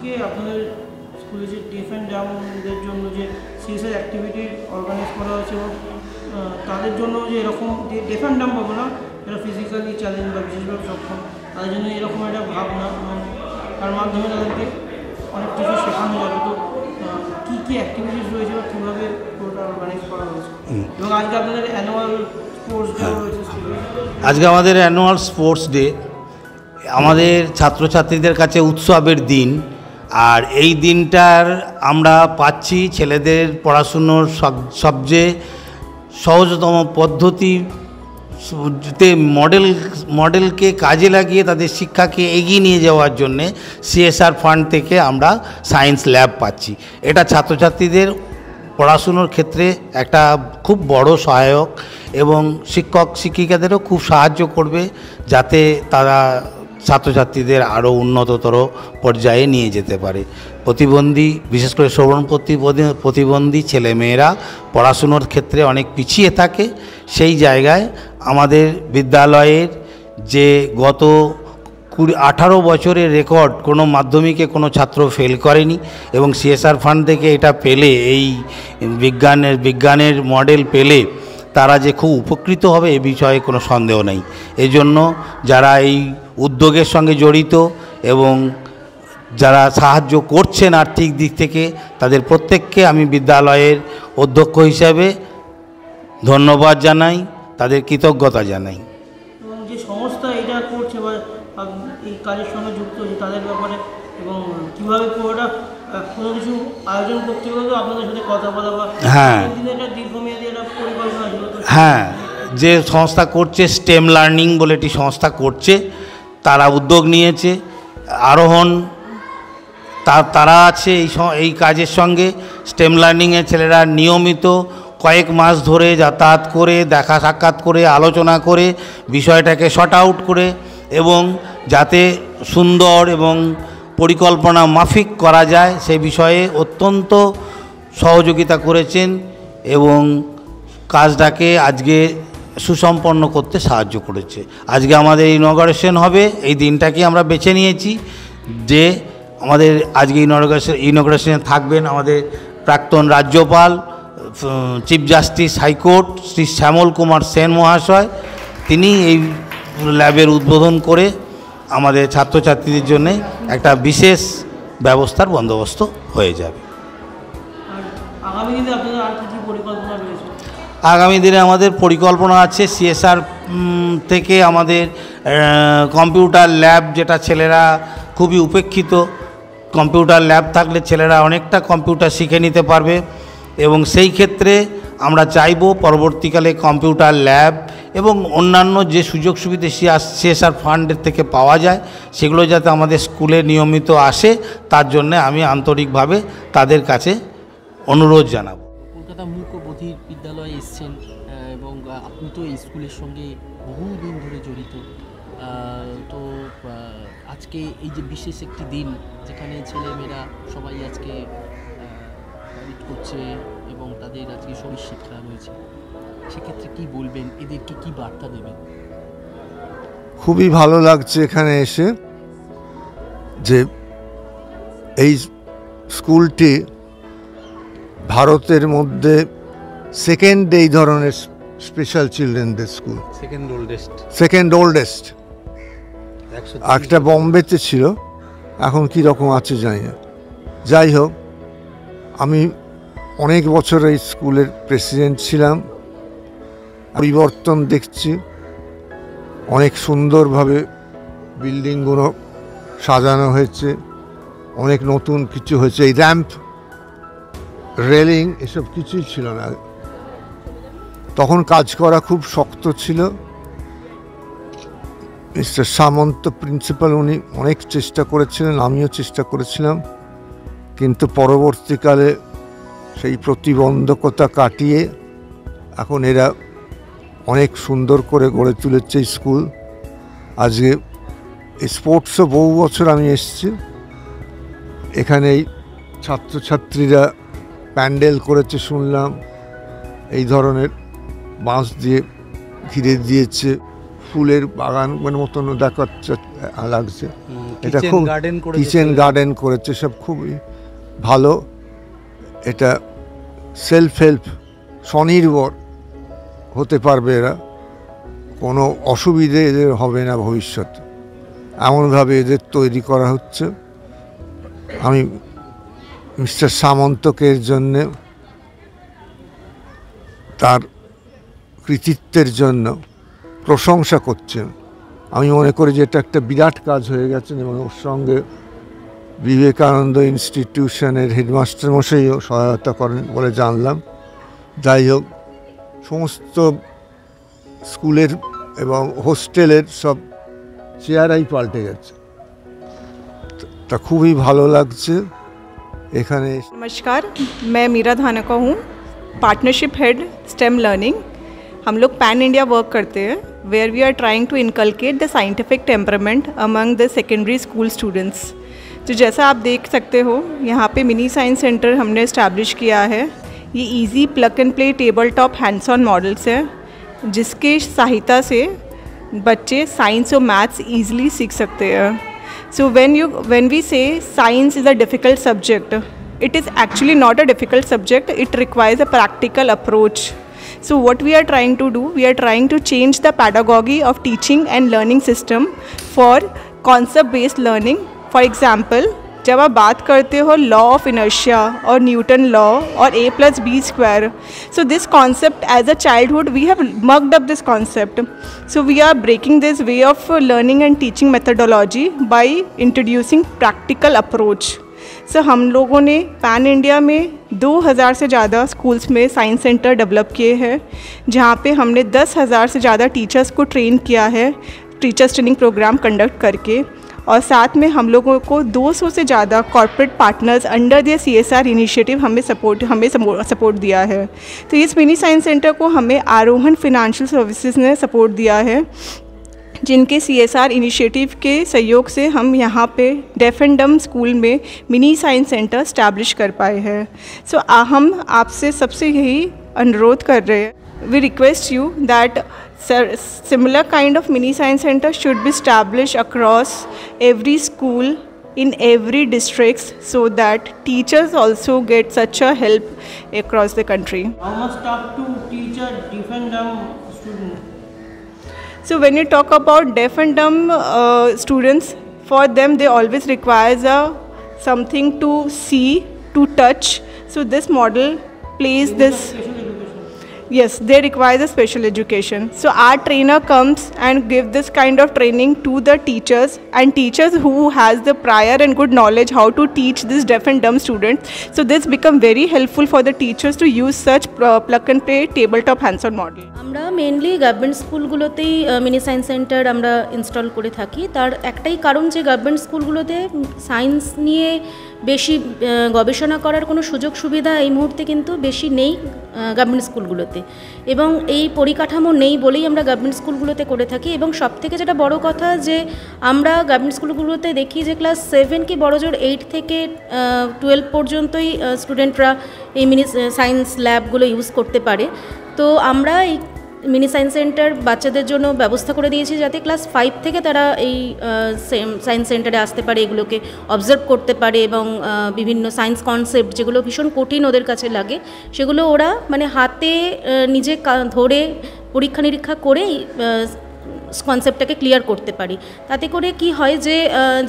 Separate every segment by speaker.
Speaker 1: আজকে আপনাদের স্কুলে যে ডিফ অ্যান্ড ডামদের জন্য যে সিএসআর অ্যাক্টিভিটি অর্গানাইজ করা হয়েছে এবং তাদের জন্য যে এরকম ডিফ অ্যান্ড ডাম পাবো না, যারা ফিজিক্যালি চ্যালেঞ্জ বা বিশেষভাবে সক্ষম, তাদের জন্য এরকম একটা ভাবনা এবং তার মাধ্যমে তাদেরকে অনেক কিছু শেখানো যাবে। তো কী কী অ্যাক্টিভিটিস রয়েছে বা কীভাবে পুরোটা অর্গানাইজ করা হয়েছে এবং আজকে আপনাদের অ্যানুয়াল স্পোর্টস ডে রয়েছে স্কুলে।
Speaker 2: আজকে আমাদের অ্যানুয়াল স্পোর্টস ডে, আমাদের ছাত্রছাত্রীদের কাছে উৎসবের দিন। আর এই দিনটার আমরা পাচ্ছি ছেলেদের পড়াশুনোর সবচেয়ে সহজতম পদ্ধতিতে মডেলকে কাজে লাগিয়ে তাদের শিক্ষাকে এগিয়ে নিয়ে যাওয়ার জন্যে সিএসআর ফান্ড থেকে আমরা সায়েন্স ল্যাব পাচ্ছি। এটা ছাত্রছাত্রীদের পড়াশুনোর ক্ষেত্রে একটা খুব বড় সহায়ক এবং শিক্ষক শিক্ষিকাদেরও খুব সাহায্য করবে, যাতে তারা ছাত্রছাত্রীদের আরও উন্নততর পর্যায়ে নিয়ে যেতে পারে। প্রতিবন্ধী, বিশেষ করে শ্রবণ প্রতিবন্ধী ছেলেমেয়েরা পড়াশুনোর ক্ষেত্রে অনেক পিছিয়ে থাকে। সেই জায়গায় আমাদের বিদ্যালয়ের যে গত 18 বছরের রেকর্ড, কোনো মাধ্যমিকে কোনো ছাত্র ফেল করেনি এবং সিএসআর ফান্ড থেকে এটা পেলে, এই বিজ্ঞানের মডেল পেলে তারা যে খুব উপকৃত হবে এ বিষয়ে কোনো সন্দেহ নেই। এজন্য যারা এই উদ্যোগের সঙ্গে জড়িত এবং যারা সাহায্য করছেন আর্থিক দিক থেকে, তাদের প্রত্যেককে আমি বিদ্যালয়ের অধ্যক্ষ হিসাবে ধন্যবাদ জানাই, তাদের কৃতজ্ঞতা জানাই।
Speaker 1: এবং যে সংস্থা এটা করছে বা এই কাজের সঙ্গে যুক্ত হচ্ছে তাদের ব্যাপারে এবং কীভাবে পুরোটা কোনো কিছু আয়োজন করতে গেলে আপনাদের সাথে কথা বলা বা একটা দীর্ঘমেয়াদী একটা পরিকল্পনা ছিল।
Speaker 2: হ্যাঁ, যে সংস্থা করছে স্টেম লার্নিং বলে একটি সংস্থা করছে, তারা উদ্যোগ নিয়েছে। আরোহণ তারা আছে এই কাজের সঙ্গে। স্টেম লার্নিংয়ের ছেলেরা নিয়মিত কয়েক মাস ধরে যাতায়াত করে, দেখা সাক্ষাৎ করে, আলোচনা করে, বিষয়টাকে শর্ট আউট করে এবং যাতে সুন্দর এবং পরিকল্পনা মাফিক করা যায় সে বিষয়ে অত্যন্ত সহযোগিতা করেছেন এবং কাজটাকে আজকে সুসম্পন্ন করতে সাহায্য করেছে। আজকে আমাদের ইনঅগারেশন হবে, এই দিনটাকে আমরা বেছে নিয়েছি যে আমাদের আজকে ইনঅগারেশনে থাকবেন আমাদের প্রাক্তন রাজ্যপাল, chief justice high court Shri Shyamal Kumar Sen মহাশয়। তিনি এই ল্যাবের উদ্বোধন করে আমাদের ছাত্রছাত্রীদের জন্য একটা বিশেষ ব্যবস্থার বন্দোবস্ত হয়ে যাবে। আগামী দিনে আমাদের পরিকল্পনা আছে সিএসআর থেকে আমাদের কম্পিউটার ল্যাব, যেটা ছেলেরা খুবই উপেক্ষিত। কম্পিউটার ল্যাব থাকলে ছেলেরা অনেকটা কম্পিউটার শিখে নিতে পারবে এবং সেই ক্ষেত্রে আমরা চাইব পরবর্তীকালে কম্পিউটার ল্যাব এবং অন্যান্য যে সুযোগ সুবিধা সিএসআর ফান্ডের থেকে পাওয়া যায় সেগুলো যাতে আমাদের স্কুলে নিয়মিত আসে, তার জন্য আমি আন্তরিকভাবে তাদের কাছে অনুরোধ জানাব।
Speaker 3: কলকাতা মূক ও বধির বিদ্যালয়ে এসছেন এবং আপনি তো এই স্কুলের সঙ্গে বহুদিন ধরে জড়িত। তো আজকে এই যে বিশেষ একটি দিন যেখানে ছেলেমেয়েরা সবাই আজকে করছে এবং তাদের আজকে শরীর শিক্ষা রয়েছে, সেক্ষেত্রে কি বলবেন, এদেরকে কি বার্তা দেবেন?
Speaker 4: খুবই ভালো লাগছে এখানে এসে যে এই স্কুলটি ভারতের মধ্যে সেকেন্ড এই ধরনের স্পেশাল চিলড্রেনদের স্কুল, সেকেন্ড ওল্ডেস্ট। একটা বম্বেতে ছিল, এখন কি রকম আছে জানি না। যাই হোক, আমি অনেক বছর এই স্কুলের প্রেসিডেন্ট ছিলাম। পরিবর্তন দেখছি, অনেক সুন্দরভাবে বিল্ডিংগুলো সাজানো হয়েছে, অনেক নতুন কিছু হয়েছে। এই র্যাম্প, রেলিং এসব কিছুই ছিল না তখন। কাজ করা খুব শক্ত ছিল। মিস্টার সামন্ত প্রিন্সিপাল, উনি অনেক চেষ্টা করেছিলেন, আমিও চেষ্টা করেছিলাম, কিন্তু পরবর্তীকালে সেই প্রতিবন্ধকতা কাটিয়ে এখন এরা অনেক সুন্দর করে গড়ে তুলেছে স্কুল। আজকে স্পোর্টসও বহু বছর আমি এসেছি, এখানেই ছাত্রছাত্রীরা প্যান্ডেল করেছে শুনলাম, এই ধরনের বাঁশ দিয়ে ঘিরে দিয়েছে, ফুলের বাগান মতন দেখাচ্ছে, লাগছে। এটা খুব কিচেন গার্ডেন করেছে, সব খুবই ভালো। এটা সেলফ হেল্প স্বনির্ভর হতে পারবে এরা, কোনো অসুবিধে এদের হবে না ভবিষ্যতে, এমনভাবে এদের তৈরি করা হচ্ছে। আমি মিস্টার সামন্তকে এর জন্যে তার কৃতিত্বের জন্য প্রশংসা করছেন। আমি মনে করি যে এটা একটা বিরাট কাজ হয়ে গেছে, এবং ওর সঙ্গে বিবেকানন্দ ইনস্টিটিউশনের হেডমাস্টার মশাইও সহায়তা করেন বলে জানলাম। যাই হোক, সমস্ত স্কুলের এবং হোস্টেলের সব চেয়ারাই পাল্টে গেছে, তা খুবই ভালো লাগছে এখানে।
Speaker 5: नमस्कार, मैं मीरा धानका हूँ, पार्टनरशिप हेड स्टेम लर्निंग। हम लोग पैन इंडिया वर्क करते हैं, where we are trying to inculcate the scientific temperament among the secondary school students. तो जैसा आप देख सकते हो, यहाँ पे मिनी साइंस सेंटर हमने इस्टेब्लिश किया है। ये easy plug and play table top hands on models है, जिसके सहायता से बच्चे साइंस और मैथ्स ईजिली सीख सकते हैं। So when we say science is a difficult subject, it is actually not a difficult subject. It requires a practical approach. So what we are trying to do, we are trying to change the pedagogy of teaching and learning system for concept-based learning. For example, जब आप बात करते हो law of inertia और Newton law और a+b², so this concept as a childhood we have mugged up this concept. So we are breaking this way of learning and teaching methodology by introducing practical approach. So हम लोगों ने pan India में 2000 से ज़्यादा schools में science centre develop किए हैं, जहाँ पे हमने 10,000 से ज़्यादा टीचर्स को ट्रेन किया है, टीचर्स ट्रेनिंग प्रोग्राम कंडक्ट करके। और साथ में हम लोगों को 200 से ज़्यादा कॉर्पोरेट पार्टनर्स अंडर दिया CSR इनिशिएटिव हमें सपोर्ट दिया है। तो इस मिनी साइंस सेंटर को हमें आरोहन फिनेंशियल सर्विसेज ने सपोर्ट दिया है, जिनके CSR इनिशिएटिव के सहयोग से हम यहाँ पे डेफ एंड डम स्कूल में मिनी साइंस सेंटर स्टैब्लिश कर पाए हैं। सो हम आपसे सबसे यही अनुरोध कर रहे हैं, we request you that similar kind of mini science center should be established across every school in every districts, so that teachers also get such a help across the country.
Speaker 1: How much tough to teach a deaf and dumb student?
Speaker 5: So when you talk about deaf and dumb students, for them they always requires something to see, to touch. So this model plays this. Yes, they require the special education. So our trainer comes and give this kind of training to the teachers, and teachers who has the prior and good knowledge how to teach this deaf and dumb students. So this become very helpful for the teachers to use such plug and play tabletop hands-on model.
Speaker 6: আমরা mainly government স্কুলগুলোতেই mini science center আমরা install করে থাকি। তার একটাই কারণ যে government স্কুলগুলোতে সায়েন্স নিয়ে বেশি গবেষণা করার কোনো সুযোগ সুবিধা এই মুহূর্তে কিন্তু বেশি নেই গভর্নমেন্ট স্কুলগুলোতে, এবং এই পরিকাঠামো নেই বলেই আমরা গভর্নমেন্ট স্কুলগুলোতে করে থাকি। এবং সবথেকে যেটা বড় কথা যে আমরা গভর্নমেন্ট স্কুলগুলোতে দেখি যে ক্লাস 7 কি বড়জোর 8 থেকে 12 পর্যন্তই স্টুডেন্টরা এই মিনি সায়েন্স ল্যাবগুলো ইউজ করতে পারে। তো আমরা এই মিনি সায়েন্স সেন্টার বাচ্চাদের জন্য ব্যবস্থা করে দিয়েছি, যাতে ক্লাস 5 থেকে তারা এই সায়েন্স সেন্টারে আসতে পারে, এগুলোকে অবজার্ভ করতে পারে, এবং বিভিন্ন সায়েন্স কনসেপ্ট যেগুলো ভীষণ কঠিন ওদের কাছে লাগে সেগুলো ওরা মানে হাতে নিজে ধরে পরীক্ষা নিরীক্ষা করে কনসেপ্টটাকে ক্লিয়ার করতে পারি। তাতে করে কি হয় যে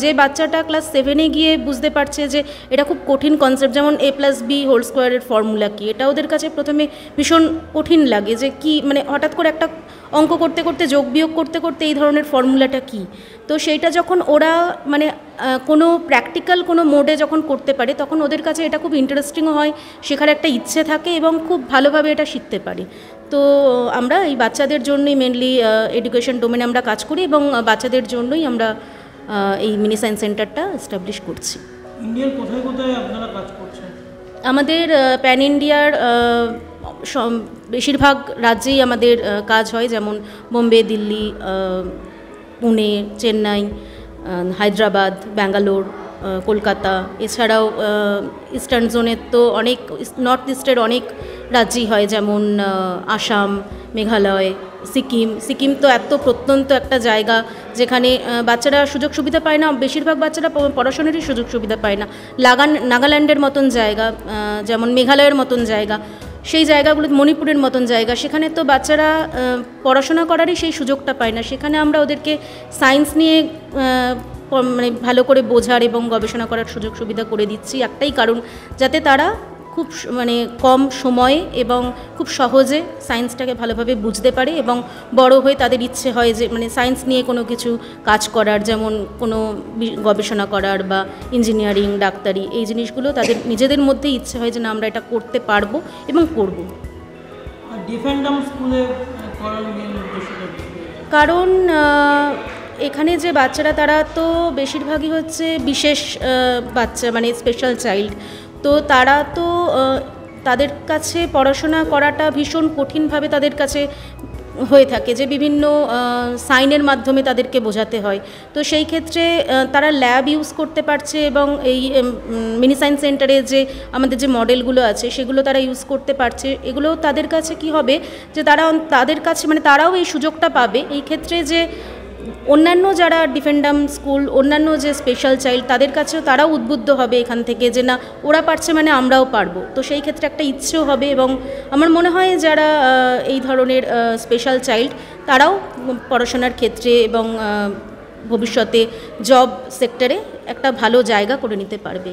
Speaker 6: যে বাচ্চাটা ক্লাস 7-এ গিয়ে বুঝতে পারছে যে এটা খুব কঠিন কনসেপ্ট, যেমন a+b² ফর্মুলা কি, এটা ওদের কাছে প্রথমে ভীষণ কঠিন লাগে যে কি, মানে হঠাৎ করে একটা অঙ্ক করতে করতে যোগ বিয়োগ করতে করতে এই ধরনের ফর্মুলাটা কি। তো সেইটা যখন ওরা মানে কোনো প্র্যাকটিক্যাল কোনো মোডে যখন করতে পারে তখন ওদের কাছে এটা খুব ইন্টারেস্টিংও হয়, শেখার একটা ইচ্ছে থাকে এবং খুব ভালোভাবে এটা শিখতে পারে। তো আমরা এই বাচ্চাদের জন্যই মেনলি এডুকেশন ডোমেনে আমরা কাজ করি, এবং বাচ্চাদের জন্যই আমরা এই মিনি সায়েন্স সেন্টারটা এস্টাবলিশ করছি।
Speaker 1: ইন্ডিয়ার কোথায় কোথায় আপনারা কাজ করছেন?
Speaker 6: আমাদের প্যান ইন্ডিয়ার বেশিরভাগ রাজ্যেই আমাদের কাজ হয়, যেমন বোম্বে, দিল্লি, পুনে, চেন্নাই, হায়দ্রাবাদ, ব্যাঙ্গালোর, কলকাতা, এছাড়াও ইস্টার্ন জোনের তো অনেক, নর্থ ইস্টের অনেক রাজ্যই হয়, যেমন আসাম, মেঘালয়, সিকিম তো এত প্রত্যন্ত একটা জায়গা যেখানে বাচ্চারা সুযোগ সুবিধা পায় না, বেশিরভাগ বাচ্চারা পড়াশোনারই সুযোগ সুবিধা পায় না। নাগাল্যান্ডের মতন জায়গা, যেমন মেঘালয়ের মতন জায়গা, সেই জায়গাগুলো, মণিপুরের মতন জায়গা, সেখানে তো বাচ্চারা পড়াশোনা করারই সেই সুযোগটা পায় না। সেখানে আমরা ওদেরকে সায়েন্স নিয়ে মানে ভালো করে বোঝার এবং গবেষণা করার সুযোগ সুবিধা করে দিচ্ছি, একটাই কারণ, যাতে তারা খুব মানে কম সময়ে এবং খুব সহজে সায়েন্সটাকে ভালোভাবে বুঝতে পারে এবং বড় হয়ে তাদের ইচ্ছে হয় যে মানে সায়েন্স নিয়ে কোনো কিছু কাজ করার, যেমন কোনো গবেষণা করার বা ইঞ্জিনিয়ারিং, ডাক্তারি, এই জিনিসগুলো তাদের নিজেদের মধ্যে ইচ্ছে হয় যে না আমরা এটা করতে পারবো এবং করব।
Speaker 1: ডিফেন্ডাম স্কুলে করার মেন উদ্দেশ্যটা কি?
Speaker 6: কারণ এখানে যে বাচ্চারা তারা তো বেশিরভাগই হচ্ছে বিশেষ বাচ্চা, মানে স্পেশাল চাইল্ড, তো তারা তো তাদের কাছে পড়াশোনা করাটা ভীষণ কঠিনভাবে তাদের কাছে হয়ে থাকে, যে বিভিন্ন সাইনের মাধ্যমে তাদেরকে বোঝাতে হয়। তো সেই ক্ষেত্রে তারা ল্যাব ইউজ করতে পারছে এবং এই মিনি সায়েন্স সেন্টারে যে আমাদের যে মডেলগুলো আছে সেগুলো তারা ইউজ করতে পারছে। এগুলো তাদের কাছে কি হবে যে তাদের কাছে মানে তারাও এই সুযোগটা পাবে এই ক্ষেত্রে, যে অন্যান্য যারা ডিফেন্ডাম স্কুল, অন্যান্য যে স্পেশাল চাইল্ড, তাদের কাছেও তারাও উদ্বুদ্ধ হবে এখান থেকে যে না ওরা পারছে মানে আমরাও পারবো। তো সেই ক্ষেত্রে একটা ইচ্ছেও হবে এবং আমার মনে হয় যারা এই ধরনের স্পেশাল চাইল্ড তারাও পড়াশোনার ক্ষেত্রে এবং ভবিষ্যতে জব সেক্টরে একটা ভালো জায়গা করে নিতে পারবে।